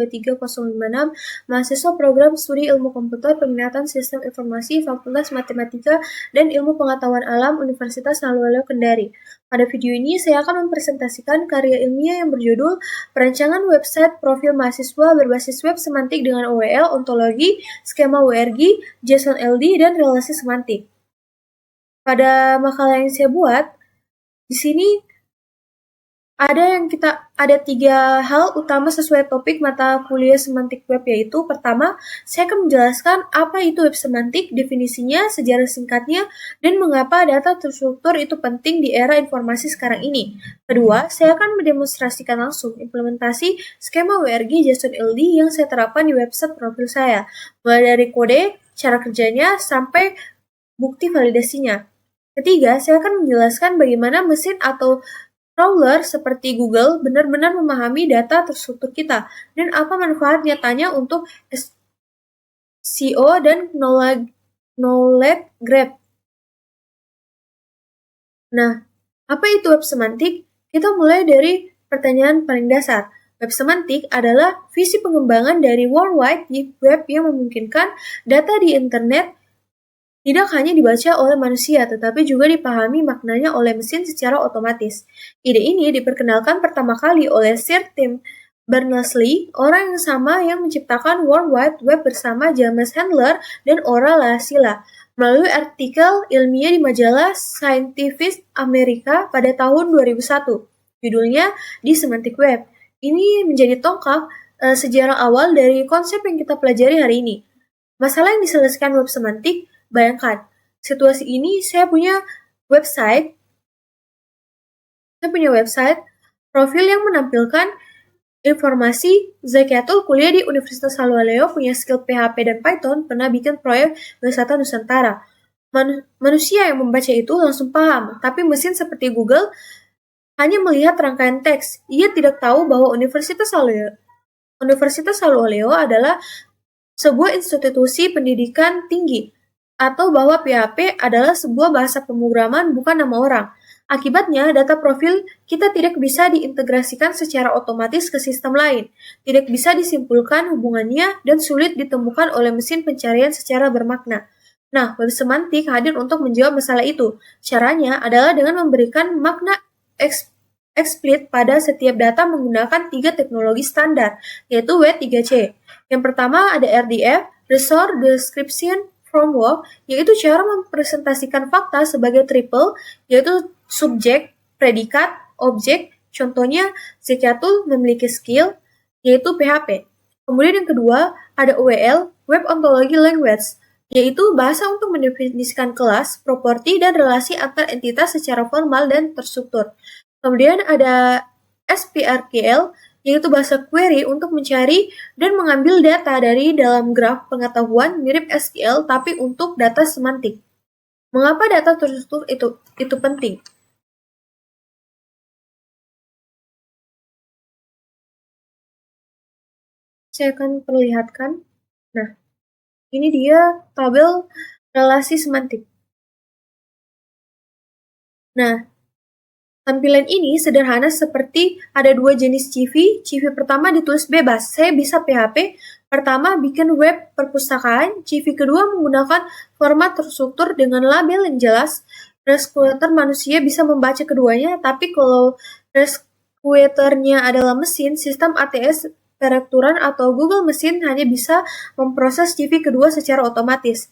23056, mahasiswa program studi ilmu komputer peminatan sistem informasi Fakultas Matematika dan Ilmu Pengetahuan Alam Universitas Salwaluyo Kendari. Pada video ini saya akan mempresentasikan karya ilmiah yang berjudul Perancangan Website Profil Mahasiswa Berbasis Web Semantik dengan OWL, Ontologi, Skema ORG, JSON LD, dan Relasi Semantik. Pada makalah yang saya buat, di sini ada 3 hal utama sesuai topik mata kuliah semantik web, yaitu pertama, saya akan menjelaskan apa itu web semantik, definisinya, sejarah singkatnya, dan mengapa data terstruktur itu penting di era informasi sekarang ini. Kedua, saya akan mendemonstrasikan langsung implementasi skema WRG JSON LD yang saya terapkan di website profil saya, mulai dari kode, cara kerjanya, sampai bukti validasinya. Ketiga, saya akan menjelaskan bagaimana mesin atau crawler seperti Google benar-benar memahami data terstruktur kita dan apa manfaat nyatanya untuk SEO dan knowledge grab. Nah, apa itu web semantik? Kita mulai dari pertanyaan paling dasar. Web semantik adalah visi pengembangan dari World Wide Web yang memungkinkan data di internet tidak hanya dibaca oleh manusia, tetapi juga dipahami maknanya oleh mesin secara otomatis. Ide ini diperkenalkan pertama kali oleh Sir Tim Berners-Lee, orang yang sama yang menciptakan World Wide Web bersama James Handler dan Ora Lassila, melalui artikel ilmiah di majalah Scientific America pada tahun 2001. Judulnya di Semantic Web. Ini menjadi tonggak sejarah awal dari konsep yang kita pelajari hari ini. Masalah yang diselesaikan web semantik. Bayangkan, situasi ini saya punya website profil yang menampilkan informasi Zakiatul kuliah di Universitas Salwaluyo, punya skill PHP dan Python, pernah bikin proyek wisata Nusantara. Manusia yang membaca itu langsung paham, tapi mesin seperti Google hanya melihat rangkaian teks. Ia tidak tahu bahwa Universitas Salwaluyo adalah sebuah institusi pendidikan tinggi, atau bahwa PHP adalah sebuah bahasa pemrograman bukan nama orang. Akibatnya, data profil kita tidak bisa diintegrasikan secara otomatis ke sistem lain, tidak bisa disimpulkan hubungannya, dan sulit ditemukan oleh mesin pencarian secara bermakna. Nah, web semantik hadir untuk menjawab masalah itu. Caranya adalah dengan memberikan makna explicit pada setiap data menggunakan 3 teknologi standar, yaitu W3C. Yang pertama ada RDF, Resource Description Framework, yaitu cara mempresentasikan fakta sebagai triple, yaitu subjek, predikat, objek. Contohnya, Zakiatul memiliki skill, yaitu PHP. Kemudian yang kedua, ada OWL, Web Ontology Language, yaitu bahasa untuk mendefinisikan kelas, properti, dan relasi antar entitas secara formal dan terstruktur. Kemudian ada SPRQL, yaitu bahasa query untuk mencari dan mengambil data dari dalam graf pengetahuan mirip SQL tapi untuk data semantik. Mengapa data terstruktur itu penting? Saya akan perlihatkan. Nah, ini dia tabel relasi semantik. Nah, tampilan ini sederhana seperti ada 2 jenis CV. CV pertama ditulis bebas, saya bisa PHP. Pertama bikin web perpustakaan, CV kedua menggunakan format terstruktur dengan label yang jelas. Rescuer manusia bisa membaca keduanya, tapi kalau rescuernya adalah mesin, sistem ATS perekturan atau Google mesin hanya bisa memproses CV kedua secara otomatis.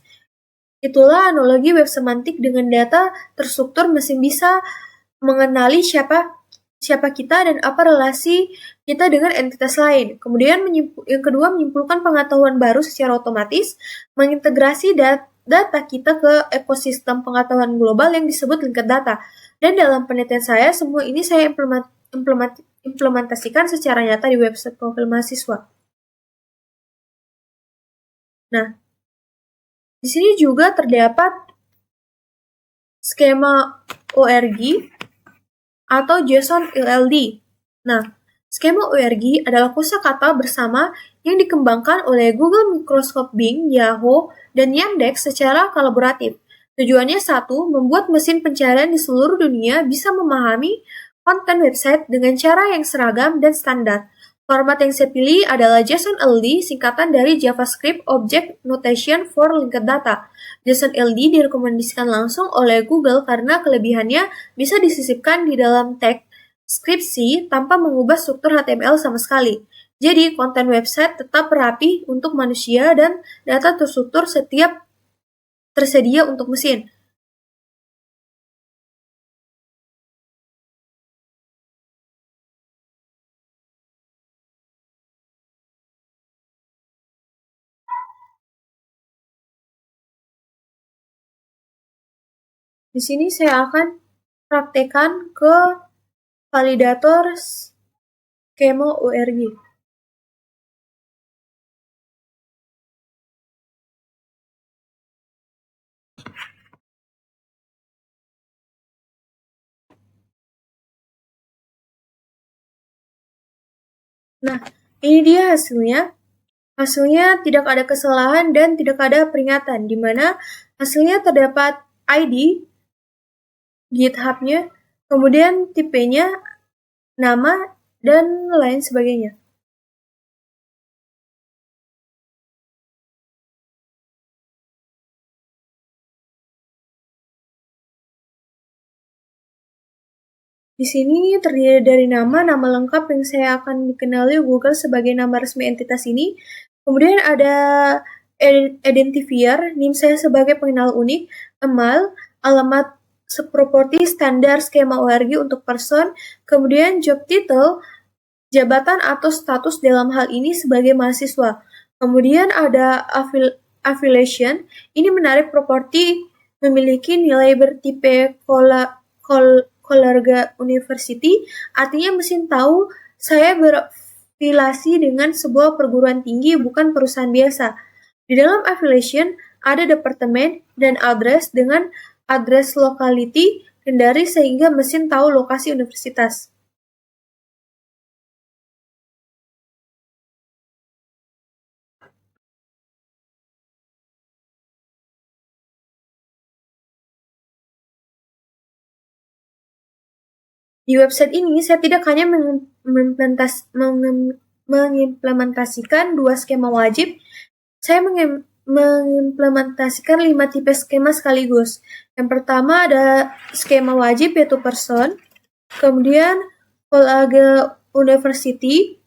Itulah analogi web semantik dengan data terstruktur mesin bisa mengenali siapa kita dan apa relasi kita dengan entitas lain. Kemudian yang kedua menyimpulkan pengetahuan baru secara otomatis, mengintegrasi data kita ke ekosistem pengetahuan global yang disebut linked data. Dan dalam penelitian saya, semua ini saya implementasikan secara nyata di website profil mahasiswa. Nah, di sini juga terdapat skema ORG atau JSON LD. Nah, skema ORG adalah kosakata bersama yang dikembangkan oleh Google, Microsoft Bing, Yahoo, dan Yandex secara kolaboratif. Tujuannya satu, membuat mesin pencarian di seluruh dunia bisa memahami konten website dengan cara yang seragam dan standar. Format yang saya pilih adalah JSON-LD, singkatan dari JavaScript Object Notation for Linked Data. JSON-LD direkomendasikan langsung oleh Google karena kelebihannya bisa disisipkan di dalam tag skripsi tanpa mengubah struktur HTML sama sekali. Jadi, konten website tetap rapi untuk manusia dan data terstruktur setiap tersedia untuk mesin. Di sini saya akan praktekkan ke validator skema ORG. Nah, ini dia hasilnya. Hasilnya tidak ada kesalahan dan tidak ada peringatan, di mana hasilnya terdapat ID GitHub-nya, kemudian tipenya, nama, dan lain sebagainya. Di sini terdiri dari nama lengkap yang saya akan dikenali Google sebagai nama resmi entitas ini. Kemudian ada identifier, NIM saya sebagai pengenal unik, email, alamat properti standar skema ORG untuk person, kemudian job title, jabatan atau status dalam hal ini sebagai mahasiswa. Kemudian ada affiliation, ini menarik properti memiliki nilai bertipe keluarga university, artinya mesin tahu saya berafiliasi dengan sebuah perguruan tinggi, bukan perusahaan biasa. Di dalam affiliation ada departemen dan address dengan address locality Kendari sehingga mesin tahu lokasi universitas. Di website ini, saya tidak hanya mengimplementasikan 2 skema wajib, saya mengimplementasikan 5 tipe skema sekaligus. Yang pertama ada skema wajib, yaitu person, kemudian keluarga university,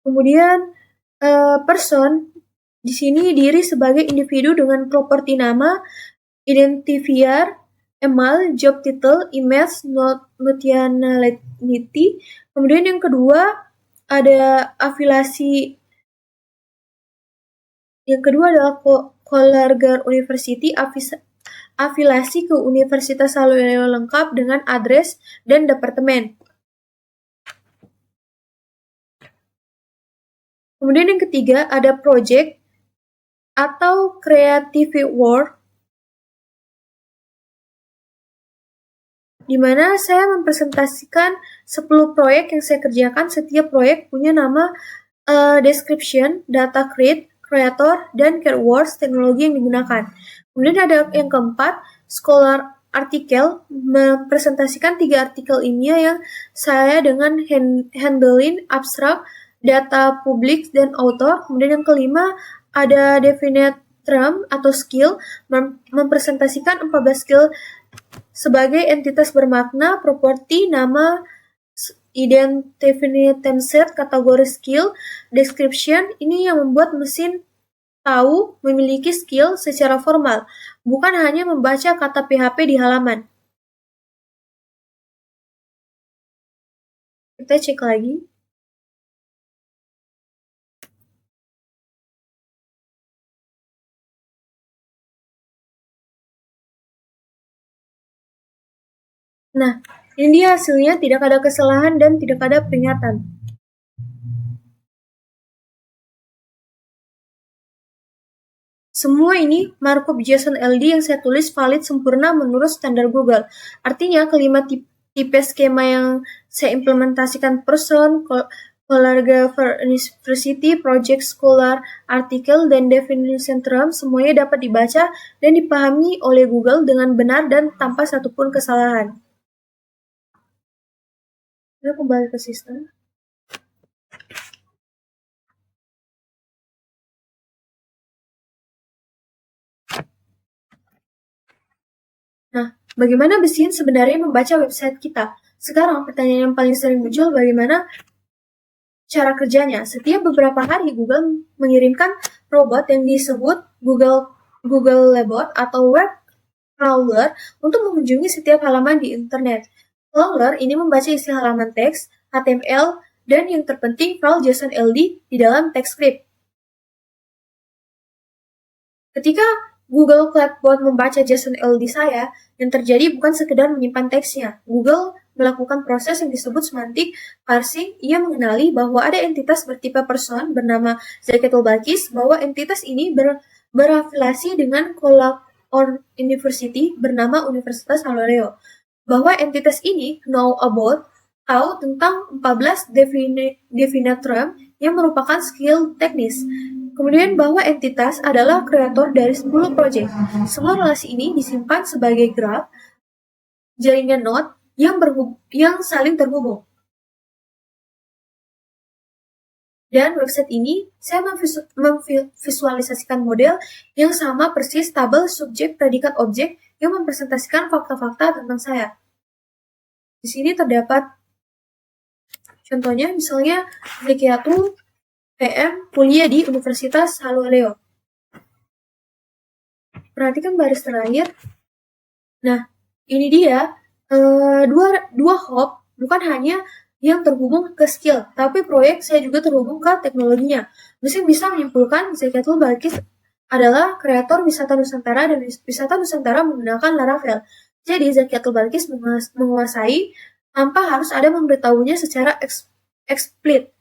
kemudian person, di sini diri sebagai individu dengan properti nama, identifier, email, job title, image, nationality. Kemudian yang kedua ada afiliasi. Yang kedua adalah keluarga university, afiliasi ke universitas selalu lengkap dengan address dan departemen. Kemudian yang ketiga ada project atau creative work, di mana saya mempresentasikan 10 proyek yang saya kerjakan. Setiap proyek punya nama, description, data creator, dan keywords teknologi yang digunakan. Kemudian ada yang keempat, scholar artikel, mempresentasikan 3 artikel ilmiah yang saya dengan handling abstrak, data publik, dan author. Kemudian yang kelima ada definite term atau skill, mempresentasikan 14 skill sebagai entitas bermakna, properti, nama, identification set, kategori skill, description. Ini yang membuat mesin tahu memiliki skill secara formal, bukan hanya membaca kata PHP di halaman. Kita cek lagi. Nah, ini dia hasilnya, tidak ada kesalahan dan tidak ada peringatan. Semua ini markup JSON-LD yang saya tulis valid sempurna menurut standar Google. Artinya, kelima tipe skema yang saya implementasikan person, keluarga university, project, scholar, artikel, dan definition term semuanya dapat dibaca dan dipahami oleh Google dengan benar dan tanpa satupun kesalahan. Kita kembali ke sistem. Nah, bagaimana mesin sebenarnya membaca website kita? Sekarang pertanyaan yang paling sering muncul, bagaimana cara kerjanya? Setiap beberapa hari Google mengirimkan robot yang disebut Google Lebot atau web crawler untuk mengunjungi setiap halaman di internet. Crawler ini membaca isi halaman teks, HTML, dan yang terpenting file JSON LD di dalam teks script. Ketika Google Chatbot membaca JSON LD saya, yang terjadi bukan sekedar menyimpan teksnya. Google melakukan proses yang disebut semantic parsing. Ia mengenali bahwa ada entitas bertipe person bernama Zakatul Balkis, bahwa entitas ini berafiliasi dengan University bernama Universitas Haloleo, bahwa entitas ini tahu tentang 14 definitorium yang merupakan skill teknis. Kemudian bahwa entitas adalah kreator dari 10 proyek. Semua relasi ini disimpan sebagai graf jaringan node yang saling terhubung. Dan website ini saya memvisualisasikan model yang sama persis tabel subjek predikat objek yang mempresentasikan fakta-fakta tentang saya. Di sini terdapat contohnya, misalnya Zekiatul PM kuliah di Universitas Haloleo. Perhatikan baris terakhir. Nah, ini dia dua hop bukan hanya yang terhubung ke skill, tapi proyek saya juga terhubung ke teknologinya. Mesin bisa menyimpulkan Zakatul Balkis adalah kreator wisata Nusantara dan wisata Nusantara menggunakan Laravel. Jadi Zakatul Balkis menguasai tanpa harus ada memberitahunya secara eksplisit.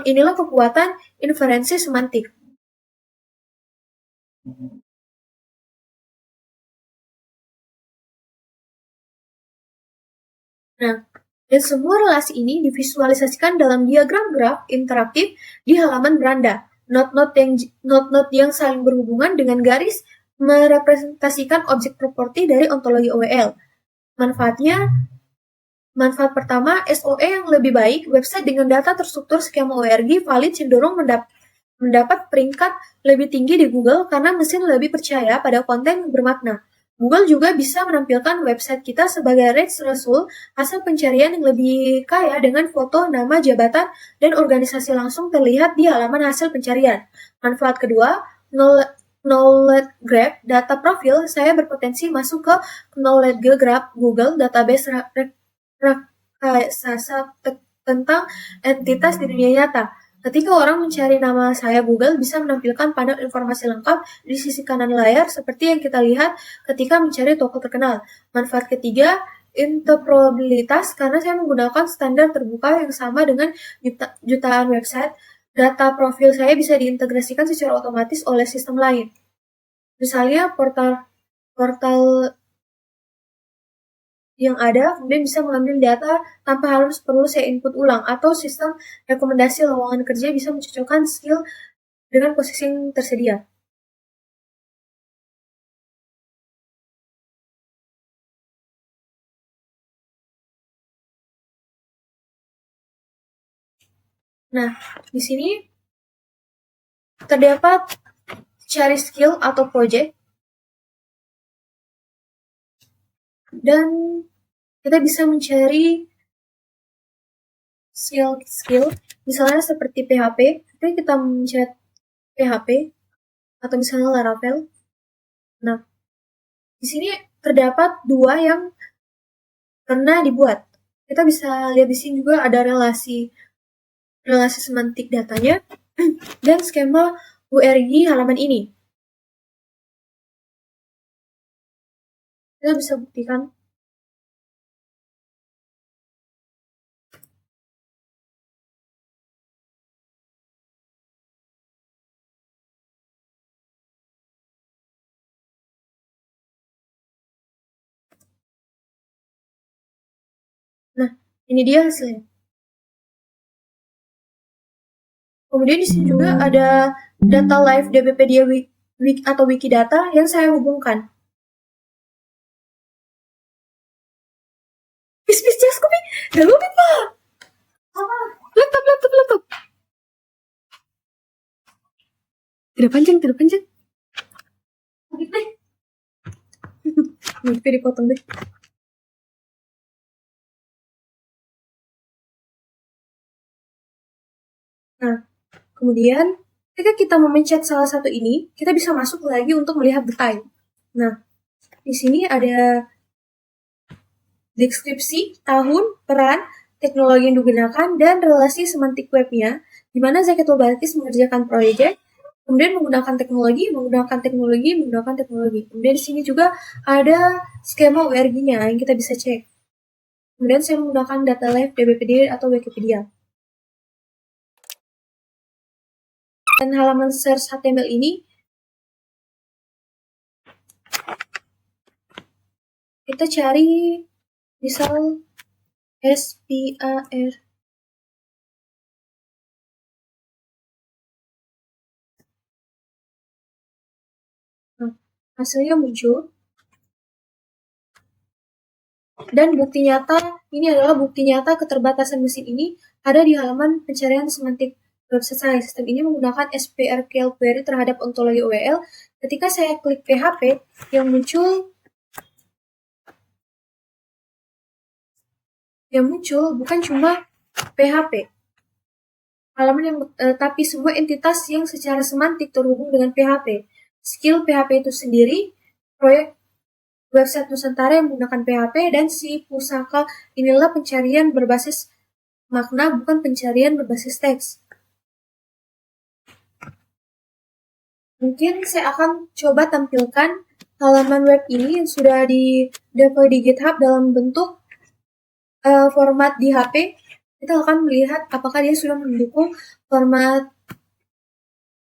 Inilah kekuatan inferensi semantik. Nah, dan semua relasi ini divisualisasikan dalam diagram graf interaktif di halaman beranda. Node-node yang saling berhubungan dengan garis merepresentasikan objek properti dari ontologi OWL. Manfaat pertama, SOE yang lebih baik. Website dengan data terstruktur skema ORG valid cenderung mendapat peringkat lebih tinggi di Google karena mesin lebih percaya pada konten yang bermakna. Google juga bisa menampilkan website kita sebagai rich result, hasil pencarian yang lebih kaya dengan foto, nama, jabatan, dan organisasi langsung terlihat di halaman hasil pencarian. Manfaat kedua, Knowledge Graph, data profil saya berpotensi masuk ke Knowledge Graph Google, database raksasa tentang entitas di dunia nyata. Ketika orang mencari nama saya, Google bisa menampilkan panel informasi lengkap di sisi kanan layar seperti yang kita lihat ketika mencari tokoh terkenal. Manfaat ketiga, interoperabilitas, karena saya menggunakan standar terbuka yang sama dengan jutaan website. Data profil saya bisa diintegrasikan secara otomatis oleh sistem lain. Misalnya portal yang ada, kemudian bisa mengambil data tanpa harus perlu saya input ulang, atau sistem rekomendasi lowongan kerja bisa mencocokkan skill dengan posisi yang tersedia. Nah, di sini terdapat cari skill atau project, dan kita bisa mencari skill, misalnya seperti PHP, kita mencari PHP, atau misalnya Laravel. Nah, di sini terdapat dua yang pernah dibuat. Kita bisa lihat di sini juga ada relasi semantik datanya dan skema URG halaman ini. Kita bisa buktikan. Nah, ini dia hasilnya. Kemudian di sini juga ada data live DBpedia atau Wikidata yang saya hubungkan. Bis Jaskopi, gak lupa Pak. Tidak panjang. Gitu deh. Nanti dipotong deh. Nah, kemudian ketika kita memencet salah satu ini, kita bisa masuk lagi untuk melihat detail. Nah, di sini ada deskripsi, tahun, peran, teknologi yang digunakan, dan relasi semantik webnya, di mana Zakatul Balkis mengerjakan proyek, kemudian menggunakan teknologi. Kemudian di sini juga ada skema URG-nya yang kita bisa cek. Kemudian saya menggunakan data live DBPD atau Wikipedia. Dan halaman search HTML ini kita cari misal SPAR. Nah, hasilnya muncul. Dan bukti nyata, ini adalah bukti nyata keterbatasan mesin ini ada di halaman pencarian semantik website saya. Sistem ini menggunakan SPRQL query terhadap ontologi OWL. Ketika saya klik PHP, yang muncul bukan cuma PHP, halaman yang tapi semua entitas yang secara semantik terhubung dengan PHP. Skill PHP itu sendiri, proyek website Nusantara yang menggunakan PHP, dan si pusaka inilah pencarian berbasis makna, bukan pencarian berbasis teks. Mungkin saya akan coba tampilkan halaman web ini yang sudah di-deploy di GitHub dalam bentuk format di HP. Kita akan melihat apakah dia sudah mendukung format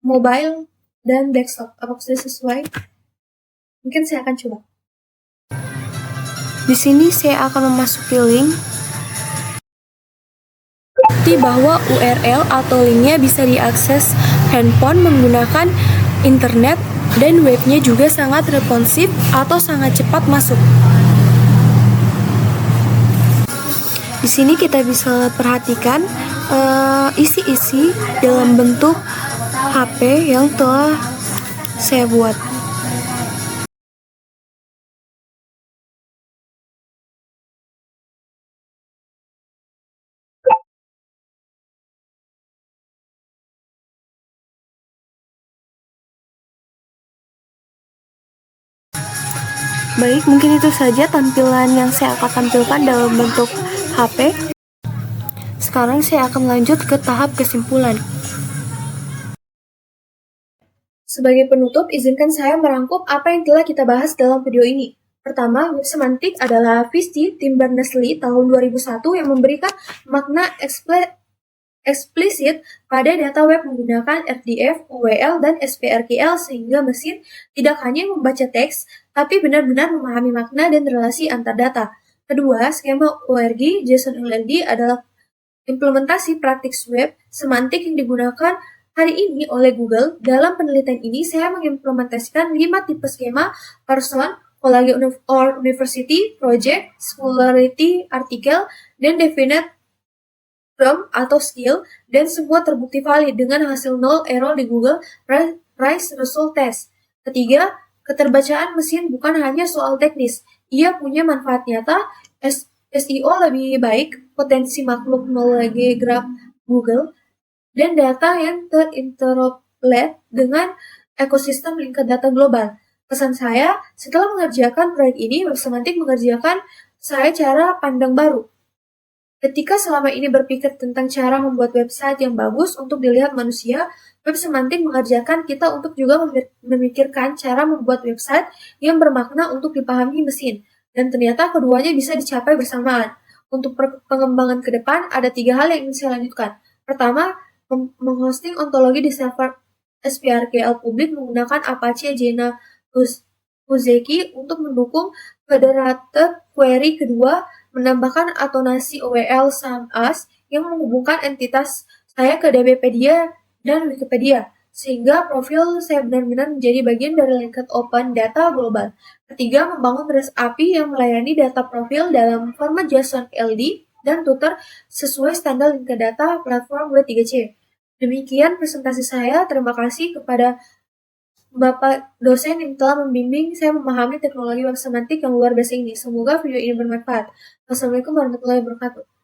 mobile dan desktop. Apakah sudah sesuai? Mungkin saya akan coba. Di sini saya akan memasuki link bahwa URL atau linknya bisa diakses handphone menggunakan internet, dan webnya juga sangat responsif atau sangat cepat masuk. Di sini kita bisa perhatikan isi-isi dalam bentuk HP yang telah saya buat. Baik, mungkin itu saja tampilan yang saya akan tampilkan dalam bentuk HP. Sekarang saya akan lanjut ke tahap kesimpulan. Sebagai penutup, izinkan saya merangkum apa yang telah kita bahas dalam video ini. Pertama, web semantik adalah visi tim Berners-Lee tahun 2001 yang memberikan makna eksplisit pada data web menggunakan RDF, OWL, dan SPRQL sehingga mesin tidak hanya membaca teks, tapi benar-benar memahami makna dan relasi antar data. Kedua, skema ORG JSON-LLD adalah implementasi praktik web semantik yang digunakan hari ini oleh Google. Dalam penelitian ini, saya mengimplementasikan 5 tipe skema: person, college or university, project, scholarity, artikel, dan definite term atau skill, dan semua terbukti valid dengan hasil 0 error di Google Rice Result Test. Ketiga, keterbacaan mesin bukan hanya soal teknis, ia punya manfaat nyata. SEO lebih baik, potensi makhluk melalui graf Google, dan data yang terinterpolate dengan ekosistem linked data global. Pesan saya, setelah mengerjakan proyek ini, web semantik mengerjakan saya cara pandang baru. Ketika selama ini berpikir tentang cara membuat website yang bagus untuk dilihat manusia, web semantik mengerjakan kita untuk juga memikirkan cara membuat website yang bermakna untuk dipahami mesin. Dan ternyata keduanya bisa dicapai bersamaan. Untuk pengembangan ke depan, ada 3 hal yang ingin saya lanjutkan. Pertama, menghosting ontologi di server SPRQL publik menggunakan Apache Jena Uzeki untuk mendukung federated query. Kedua, menambahkan atonasi OWL sum as yang menghubungkan entitas saya ke DBpedia dan Wikipedia, sehingga profil saya benar-benar menjadi bagian dari linked open data global. Ketiga, membangun REST API yang melayani data profil dalam format JSON LD dan Twitter sesuai standar linked data platform W3C. Demikian presentasi saya. Terima kasih kepada Bapak dosen yang telah membimbing saya memahami teknologi web semantik yang luar biasa ini. Semoga video ini bermanfaat. Wassalamualaikum warahmatullahi wabarakatuh.